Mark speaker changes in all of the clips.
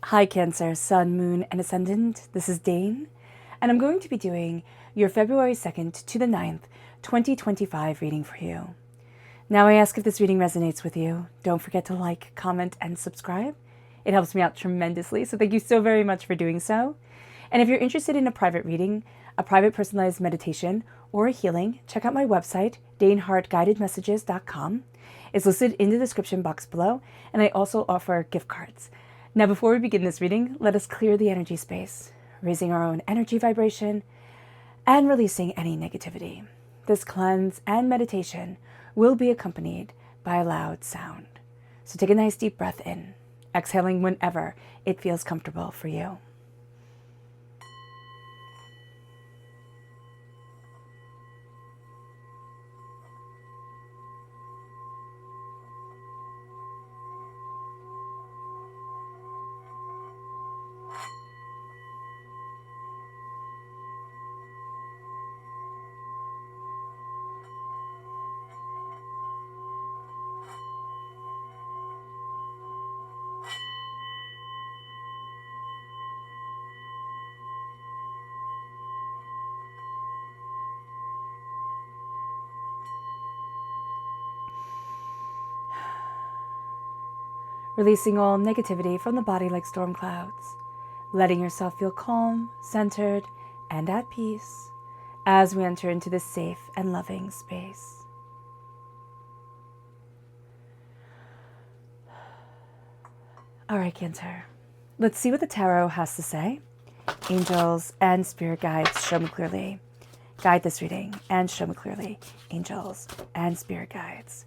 Speaker 1: Hi Cancer, Sun, Moon, and Ascendant. This is Dane, and I'm going to be doing your February 2nd to the 9th, 2025 reading for you. Now I ask if this reading resonates with you. Don't forget to like, comment, and subscribe. It helps me out tremendously, so thank you so very much for doing so. And if you're interested in a private reading, a private personalized meditation, or a healing, check out my website, danehartguidedmessages.com. It's listed in the description box below, and I also offer gift cards. Now, before we begin this reading, let us clear the energy space, raising our own energy vibration and releasing any negativity. This cleanse and meditation will be accompanied by a loud sound. So take a nice deep breath in, exhaling whenever it feels comfortable for you. Releasing all negativity from the body like storm clouds, letting yourself feel calm, centered, and at peace as we enter into this safe and loving space. All right, Cancer, let's see what the tarot has to say. Angels and spirit guides, show me clearly. Guide this reading and show me clearly. Angels and spirit guides.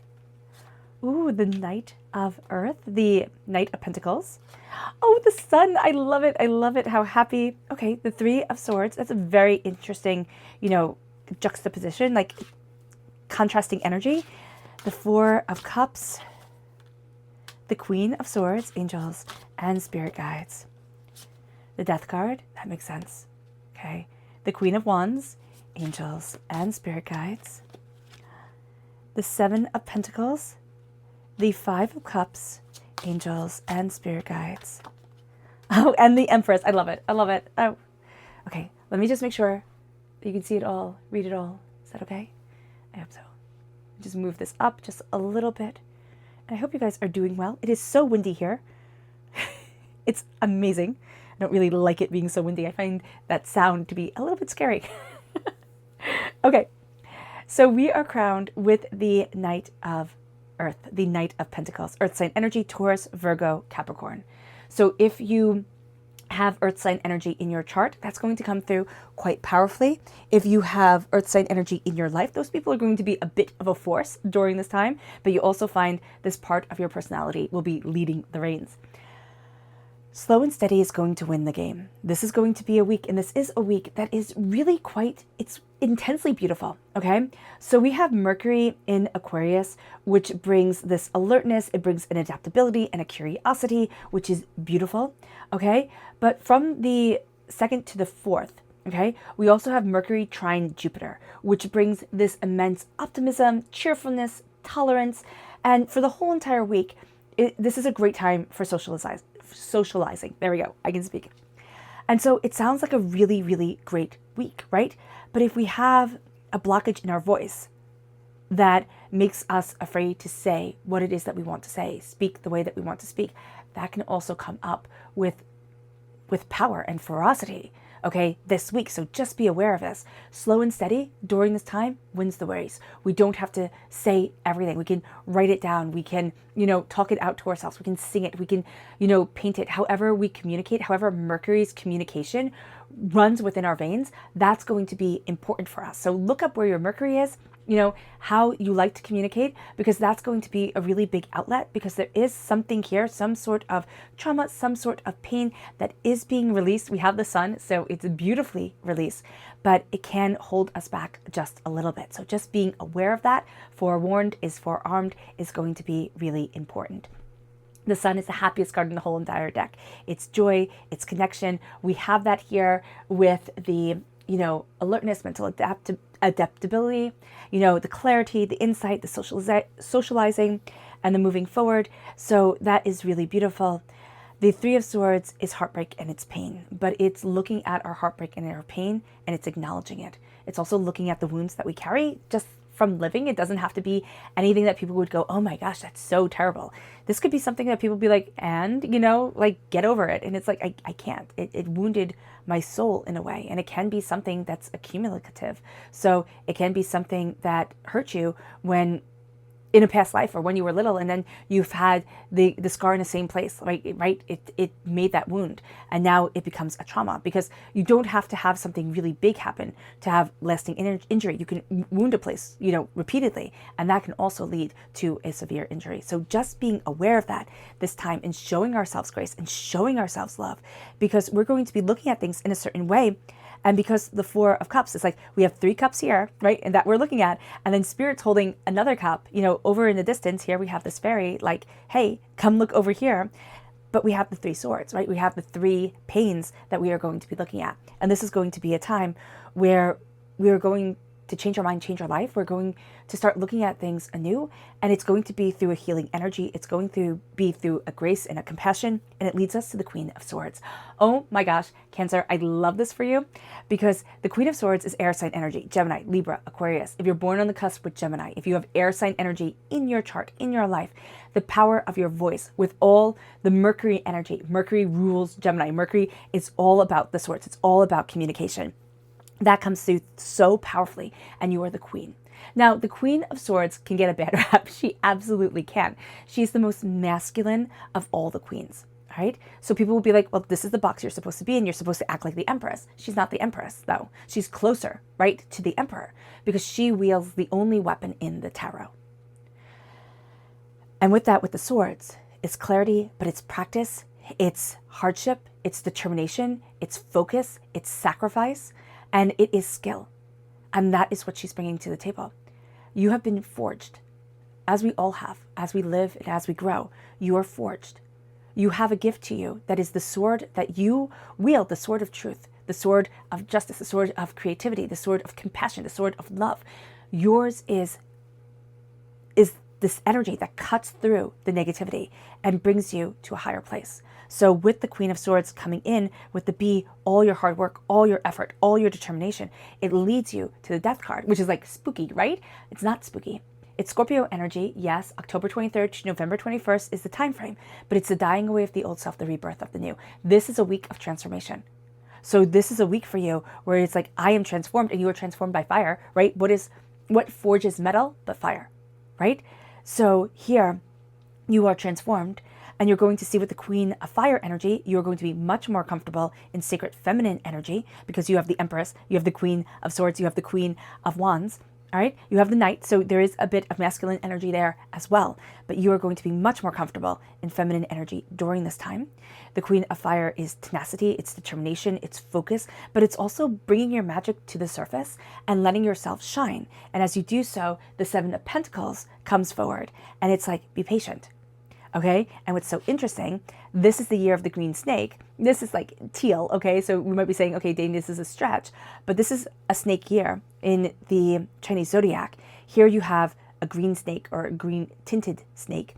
Speaker 1: Ooh, the Knight of Earth, the Knight of Pentacles. Oh, the Sun, I love it. I love it. How happy. Okay, the Three of Swords. That's a very interesting, juxtaposition, like contrasting energy. The Four of Cups, the Queen of Swords, Angels and Spirit Guides. The Death card, that makes sense. Okay, the Queen of Wands, Angels and Spirit Guides. The Seven of Pentacles, the Five of Cups, Angels and Spirit Guides. Oh, and the Empress. I love it. I love it. Oh, okay. Let me just make sure you can see it all, read it all. Is that okay? I hope so. Just move this up just a little bit. And I hope you guys are doing well. It is so windy here. It's amazing. I don't really like it being so windy. I find that sound to be a little bit scary. Okay. So we are crowned with the Knight of Earth, the Knight of Pentacles, Earth sign energy, Taurus, Virgo, Capricorn. So if you have Earth sign energy in your chart, that's going to come through quite powerfully. If you have Earth sign energy in your life, those people are going to be a bit of a force during this time, but you also find this part of your personality will be leading the reins. Slow and steady is going to win the game. This is going to be a week, and this is a week that is really it's intensely beautiful, okay? So we have Mercury in Aquarius, which brings this alertness, it brings an adaptability and a curiosity, which is beautiful, okay? But from the 2nd to the 4th, okay, we also have Mercury trine Jupiter, which brings this immense optimism, cheerfulness, tolerance, and for the whole entire week, this is a great time for socializing. There we go. I can speak. And so it sounds like a really, really great week, right? But if we have a blockage in our voice that makes us afraid to say what it is that we want to say, speak the way that we want to speak, that can also come up with power and ferocity, okay, this week. So just be aware of this. Slow and steady during this time wins the race. We don't have to say everything. We can write it down. We can, talk it out to ourselves. We can sing it. We can, paint it. However we communicate, however Mercury's communication runs within our veins, that's going to be important for us. So look up where your Mercury is, how you like to communicate, because that's going to be a really big outlet, because there is something here, some sort of trauma, some sort of pain that is being released. We have the Sun, so it's beautifully released, but it can hold us back just a little bit. So just being aware of that, forewarned is forearmed, is going to be really important. The Sun is the happiest card in the whole entire deck. It's joy, it's connection. We have that here with the, alertness, mental adaptability, the clarity, the insight, the socializing, and the moving forward. So that is really beautiful. The Three of Swords is heartbreak and it's pain, but it's looking at our heartbreak and our pain and it's acknowledging it. It's also looking at the wounds that we carry just from living. It doesn't have to be anything that people would go, oh my gosh, that's so terrible. This could be something that people be like, and, like, get over it. And it's like, I can't. It wounded my soul in a way. And it can be something that's accumulative. So it can be something that hurt you when in a past life or when you were little, and then you've had the scar in the same place, right? It made that wound, and now it becomes a trauma, because you don't have to have something really big happen to have lasting injury. You can wound a place, repeatedly, and that can also lead to a severe injury. So just being aware of that this time and showing ourselves grace and showing ourselves love, because we're going to be looking at things in a certain way. And because the Four of Cups, it's like we have 3 cups here, right? And that we're looking at. And then Spirit's holding another cup, over in the distance. Here we have this fairy like, hey, come look over here. But we have the 3 swords, right? We have the 3 pains that we are going to be looking at. And this is going to be a time where we are going to change our mind, change our life. We're going to start looking at things anew, and it's going to be through a healing energy. It's going to be through a grace and a compassion, and it leads us to the Queen of Swords. Oh my gosh, Cancer, I love this for you, because the Queen of Swords is air sign energy, Gemini, Libra, Aquarius. If you're born on the cusp with Gemini, if you have air sign energy in your chart, in your life, the power of your voice with all the Mercury energy. Mercury rules Gemini. Mercury is all about the swords. It's all about communication. That comes through so powerfully, and you are the queen. Now, the Queen of Swords can get a bad rap. She absolutely can. She's the most masculine of all the queens, right? So people will be like, well, this is the box you're supposed to be in. You're supposed to act like the Empress. She's not the Empress, though. She's closer, right, to the Emperor, because she wields the only weapon in the tarot. And with that, with the swords, it's clarity, but it's practice, it's hardship, it's determination, it's focus, it's sacrifice, and it is skill. And that is what she's bringing to the table. You have been forged, as we all have, as we live and as we grow. You are forged. You have a gift to you that is the sword that you wield, the sword of truth, the sword of justice, the sword of creativity, the sword of compassion, the sword of love. Yours is this energy that cuts through the negativity and brings you to a higher place. So with the Queen of Swords coming in with the B, all your hard work, all your effort, all your determination, it leads you to the Death card, which is like spooky, right? It's not spooky. It's Scorpio energy. Yes, October 23rd to November 21st is the time frame, but it's the dying away of the old self, the rebirth of the new. This is a week of transformation. So this is a week for you where it's like, I am transformed and you are transformed by fire, right? What forges metal but fire, right? So here you are transformed, and you're going to see with the Queen of Fire energy, you're going to be much more comfortable in sacred feminine energy, because you have the Empress, you have the Queen of Swords, you have the Queen of Wands, all right? You have the Knight, so there is a bit of masculine energy there as well, but you are going to be much more comfortable in feminine energy during this time. The Queen of Fire is tenacity, it's determination, it's focus, but it's also bringing your magic to the surface and letting yourself shine. And as you do so, the Seven of Pentacles comes forward, and it's like, be patient. Okay, and what's so interesting, this is the year of the green snake. This is like teal, okay? So we might be saying, okay, Dane, this is a stretch, but this is a snake year in the Chinese zodiac. Here you have a green snake, or a green tinted snake,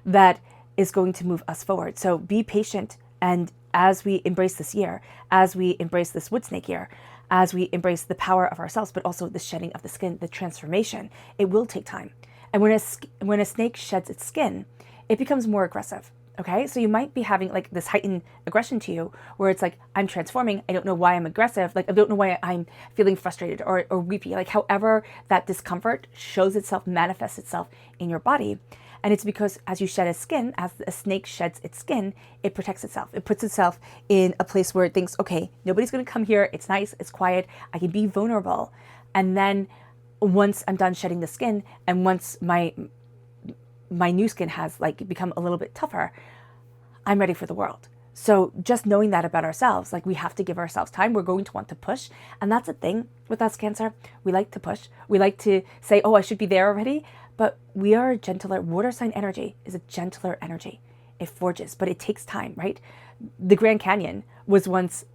Speaker 1: that is going to move us forward. So be patient, and as we embrace this year, as we embrace this wood snake year, as we embrace the power of ourselves, but also the shedding of the skin, the transformation, it will take time. And when a snake sheds its skin, it becomes more aggressive, okay? So you might be having like this heightened aggression to you, where it's like, I'm transforming, I don't know why I'm aggressive, like I don't know why I'm feeling frustrated or weepy, like however that discomfort shows itself, manifests itself in your body. And it's because as you shed a skin, as a snake sheds its skin, it protects itself. It puts itself in a place where it thinks, okay, nobody's gonna come here, it's nice, it's quiet, I can be vulnerable. And then once I'm done shedding the skin, and once my new skin has like become a little bit tougher, I'm ready for the world. So just knowing that about ourselves, like we have to give ourselves time. We're going to want to push. And that's the thing with us, Cancer. We like to push. We like to say, oh, I should be there already. But we are a gentler, water sign energy is a gentler energy. It forges, but it takes time, right? The Grand Canyon was once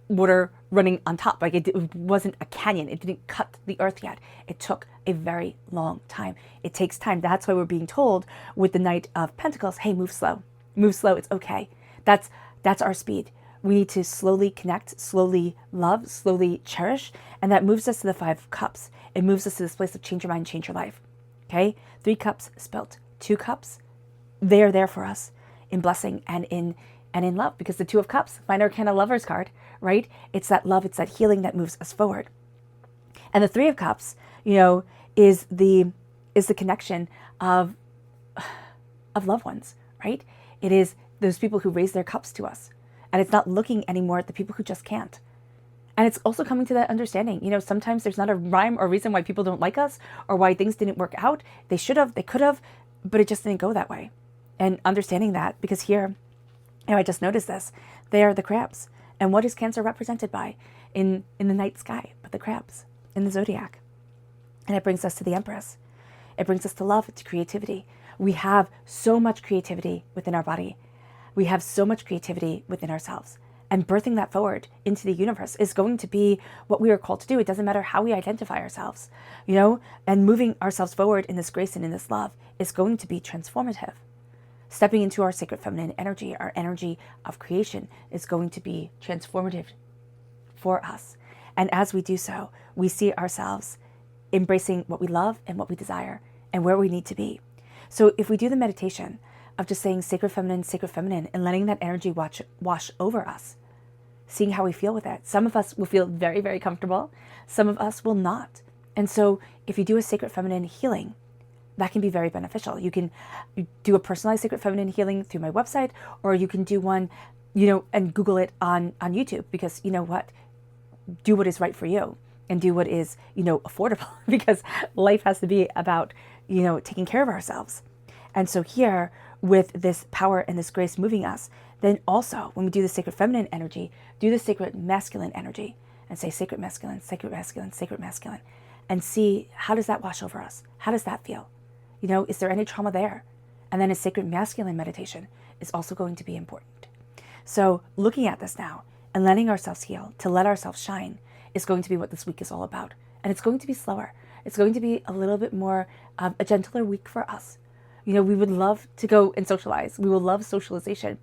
Speaker 1: water running on top. Like it wasn't a canyon. It didn't cut the earth yet. It took a very long time. It takes time. That's why we're being told with the Knight of Pentacles, hey, move slow. Move slow. It's okay. That's our speed. We need to slowly connect, slowly love, slowly cherish, and that moves us to the 5 cups. It moves us to this place of change your mind, change your life. Okay? 3 cups spilt. 2 cups, they are there for us in blessing and in love, because the 2 of cups, Minor Arcana Lover's card, right? It's that love, it's that healing that moves us forward. And the 3 of cups, is the connection of loved ones, right? It is those people who raise their cups to us. And it's not looking anymore at the people who just can't. And it's also coming to that understanding. Sometimes there's not a rhyme or reason why people don't like us or why things didn't work out. They should have, they could have, but it just didn't go that way. And understanding that, because here, I just noticed this, they are the crabs. And what is Cancer represented by in the night sky but the crabs in the zodiac? And it brings us to the Empress. It brings us to love, to creativity. We have so much creativity within our body. We have so much creativity within ourselves. And birthing that forward into the universe is going to be what we are called to do. It doesn't matter how we identify ourselves, and moving ourselves forward in this grace and in this love is going to be transformative. Stepping into our sacred feminine energy, our energy of creation, is going to be transformative for us. And as we do so, we see ourselves embracing what we love and what we desire and where we need to be. So if we do the meditation of just saying sacred feminine, and letting that energy wash over us, seeing how we feel with it. Some of us will feel very, very comfortable. Some of us will not. And so if you do a sacred feminine healing, that can be very beneficial. You can do a personalized sacred feminine healing through my website, or you can do one, and Google it on YouTube, because you know what? Do what is right for you and do what is, affordable, because life has to be about, taking care of ourselves. And so here, with this power and this grace moving us, then also when we do the sacred feminine energy, do the sacred masculine energy and say sacred masculine, sacred masculine, sacred masculine, and see how does that wash over us? How does that feel? Is there any trauma there? And then a sacred masculine meditation is also going to be important. So looking at this now and letting ourselves heal, to let ourselves shine, is going to be what this week is all about. And it's going to be slower. It's going to be a little bit more a gentler week for us. We would love to go and socialize. We will love socialization.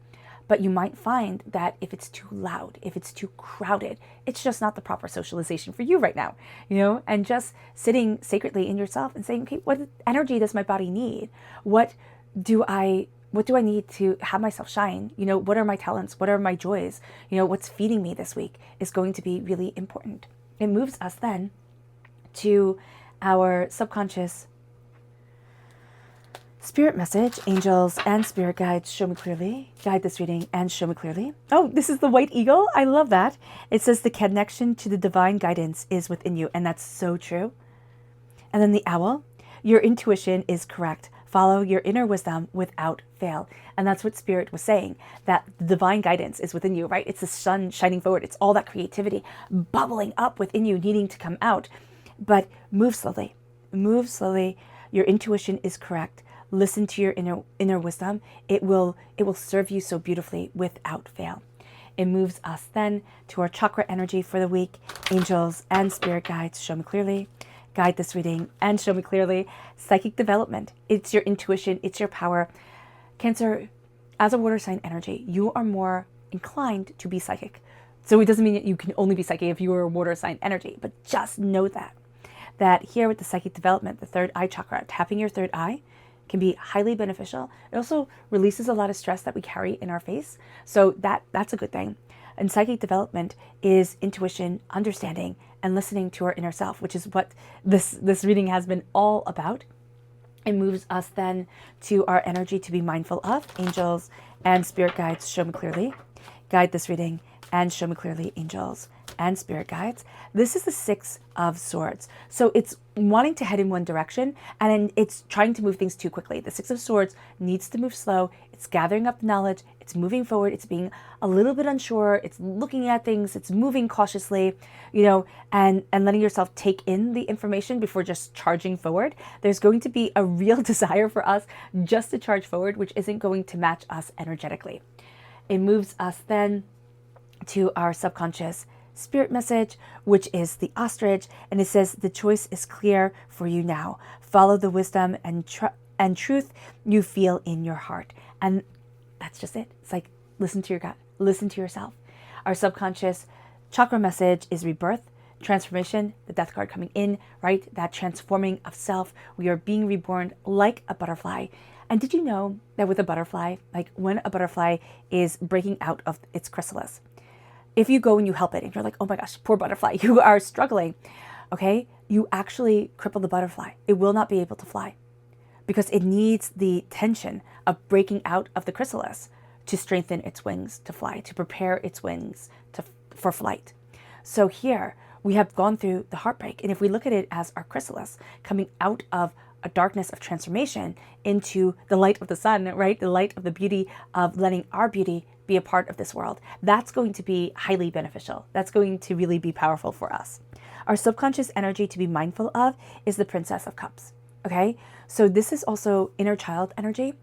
Speaker 1: But you might find that if it's too loud, if it's too crowded, it's just not the proper socialization for you right now, and just sitting sacredly in yourself and saying, okay, what energy does my body need? What do I need to have myself shine? What are my talents? What are my joys? What's feeding me this week is going to be really important. It moves us then to our subconscious spirit message. Angels and spirit guides, show me clearly. Guide this reading and show me clearly. Oh, this is the white eagle. I love that. It says the connection to the divine guidance is within you. And that's so true. And then the owl, your intuition is correct. Follow your inner wisdom without fail. And that's what Spirit was saying, that the divine guidance is within you, right? It's the sun shining forward. It's all that creativity bubbling up within you, needing to come out. But move slowly. Move slowly. Your intuition is correct. Listen to your inner wisdom. It will serve you so beautifully without fail. It moves us then to our chakra energy for the week. Angels and spirit guides, show me clearly. Guide this reading and show me clearly. Psychic development. It's your intuition. It's your power. Cancer, as a water sign energy, you are more inclined to be psychic. So it doesn't mean that you can only be psychic if you are a water sign energy, but just know that here with the psychic development, the third eye chakra, tapping your third eye can be highly beneficial. It also releases a lot of stress that we carry in our face. So that's a good thing. And psychic development is intuition, understanding, and listening to our inner self, which is what this reading has been all about. It moves us then to our energy to be mindful of. Angels and spirit guides, show me clearly. Guide this reading and show me clearly, angels and spirit guides. This is the 6 of Swords. So it's wanting to head in one direction and it's trying to move things too quickly. The 6 of Swords needs to move slow. It's gathering up the knowledge. It's moving forward. It's being a little bit unsure. It's looking at things. It's moving cautiously, and letting yourself take in the information before just charging forward. There's going to be a real desire for us just to charge forward, which isn't going to match us energetically. It moves us then to our subconscious spirit message, which is the ostrich, and it says the choice is clear for you now. Follow the wisdom and truth you feel in your heart. And that's just it. It's like Listen to your gut. Listen to yourself. Our subconscious chakra message is rebirth, transformation, the death card coming in, right? That transforming of self. We are being reborn like a butterfly. And did you know that with a butterfly, like when a butterfly is breaking out of its chrysalis, if you go and you help it and you're like, oh my gosh, poor butterfly, you are struggling, okay? You actually cripple the butterfly. It will not be able to fly because it needs the tension of breaking out of the chrysalis to strengthen its wings to fly, to prepare its wings for flight. So here we have gone through the heartbreak. And if we look at it as our chrysalis coming out of a darkness of transformation into the light of the sun, right? The light of the beauty of letting our beauty be a part of this world. That's going to be highly beneficial. That's going to really be powerful for us. Our subconscious energy to be mindful of is the Princess of Cups. Okay. So this is also inner child energy.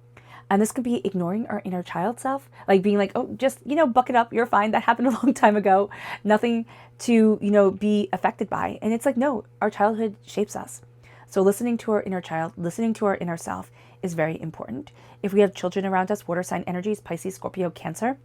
Speaker 1: And this could be ignoring our inner child self, like being like, oh, just, buck it up. You're fine. That happened a long time ago. Nothing to, be affected by. And it's like, no, our childhood shapes us. So listening to our inner child, listening to our inner self is very important. If we have children around us, water sign energies, Pisces, Scorpio, Cancer,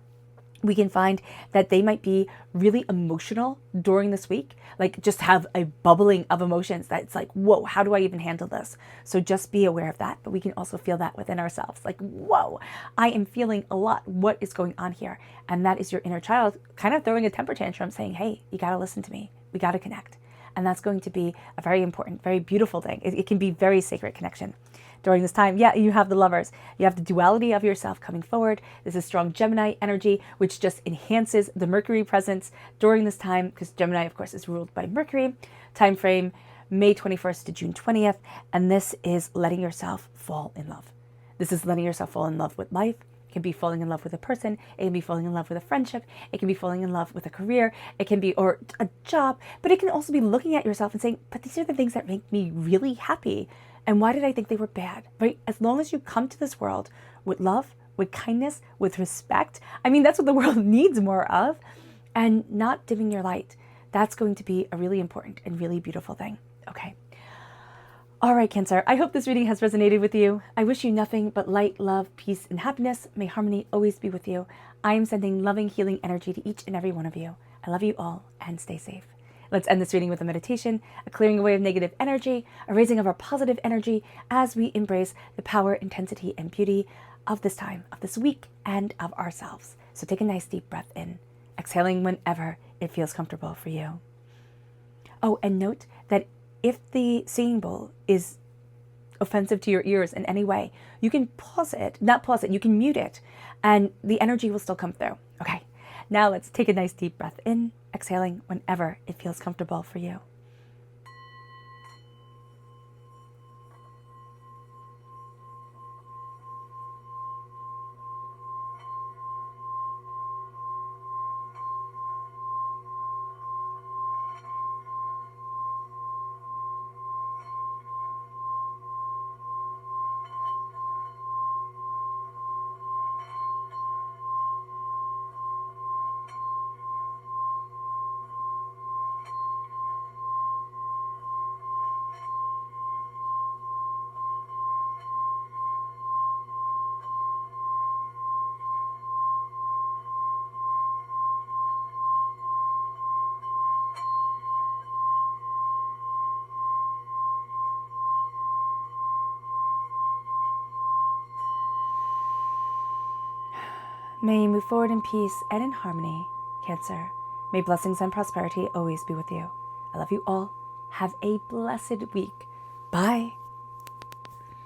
Speaker 1: we can find that they might be really emotional during this week, like just have a bubbling of emotions that it's like, whoa, how do I even handle this? So just be aware of that. But we can also feel that within ourselves, like, whoa, I am feeling a lot. What is going on here? And that is your inner child kind of throwing a temper tantrum saying, hey, you got to listen to me. We got to connect. And that's going to be a very important, very beautiful thing. It can be very sacred connection. During this time, yeah, you have the Lovers. You have the duality of yourself coming forward. This is strong Gemini energy, which just enhances the Mercury presence during this time, because Gemini, of course, is ruled by Mercury. Time frame, May 21st to June 20th. And this is letting yourself fall in love. This is letting yourself fall in love with life. It can be falling in love with a person. It can be falling in love with a friendship. It can be falling in love with a career. It can be, or a job. But it can also be looking at yourself and saying, but these are the things that make me really happy. And why did I think they were bad, right? As long as you come to this world with love, with kindness, with respect, I mean, that's what the world needs more of, and not dimming your light. That's going to be a really important and really beautiful thing. Okay. All right, Cancer, I hope this reading has resonated with you. I wish you nothing but light, love, peace, and happiness. May harmony always be with you. I am sending loving, healing energy to each and every one of you. I love you all, and stay safe. Let's end this reading with a meditation, a clearing away of negative energy, a raising of our positive energy as we embrace the power, intensity, and beauty of this time, of this week, and of ourselves. So take a nice deep breath in, exhaling whenever it feels comfortable for you. Oh, and note that if the singing bowl is offensive to your ears in any way, you can you can mute it, and the energy will still come through. Okay, now let's take a nice deep breath in, exhaling whenever it feels comfortable for you. May you move forward in peace and in harmony, Cancer. May blessings and prosperity always be with you. I love you all. Have a blessed week. Bye.